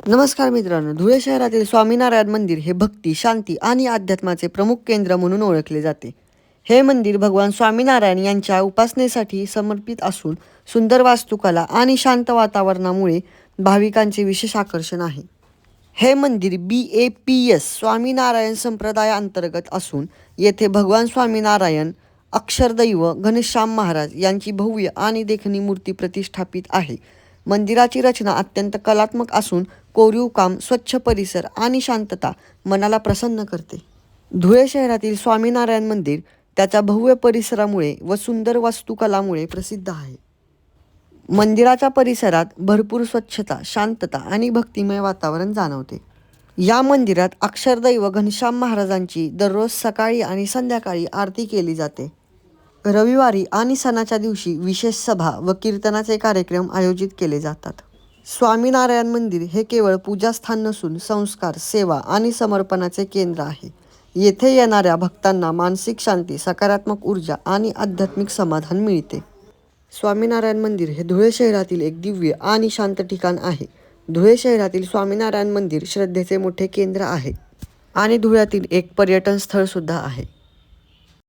नमस्कार मित्रांनो, धुळे शहरातील स्वामीनारायण मंदिर हे भक्ती, शांती आणि अध्यात्माचे प्रमुख केंद्र म्हणून ओळखले जाते. हे मंदिर भगवान स्वामीनारायण यांच्या उपासनेसाठी समर्पित असून सुंदर वास्तुकला आणि शांत वातावरणामुळे भाविकांचे विशेष आकर्षण आहे. हे मंदिर BAPS स्वामीनारायण संप्रदायाअंतर्गत असून येथे भगवान स्वामीनारायण, अक्षरदैव घनश्याम महाराज यांची भव्य आणि देखणी मूर्ती प्रतिष्ठापित आहे. मंदिराची रचना अत्यंत कलात्मक असून कोरीव काम, स्वच्छ परिसर आणि शांतता मनाला प्रसन्न करते. धुळे शहरातील स्वामीनारायण मंदिर त्याच्या भव्य परिसरामुळे व सुंदर वास्तुकलामुळे प्रसिद्ध आहे. मंदिराच्या परिसरात भरपूर स्वच्छता, शांतता आणि भक्तिमय वातावरण जाणवते. या मंदिरात अक्षरदैव घनश्याम महाराजांची दररोज सकाळी आणि संध्याकाळी आरती केली जाते. रविवारी आणि सणाच्या दिवशी विशेष सभा व कीर्तनाचे कार्यक्रम आयोजित केले जातात. स्वामीनारायण मंदिर हे केवळ पूजास्थान नसून संस्कार, सेवा आणि समर्पणाचे केंद्र आहे. येथे येणाऱ्या भक्तांना मानसिक शांती, सकारात्मक ऊर्जा आणि आध्यात्मिक समाधान मिळते. स्वामीनारायण मंदिर हे धुळे शहरातील एक दिव्य आणि शांत ठिकाण आहे. धुळे शहरातील स्वामीनारायण मंदिर श्रद्धेचे मोठे केंद्र आहे आणि धुळ्यातील एक पर्यटन स्थळ सुद्धा आहे.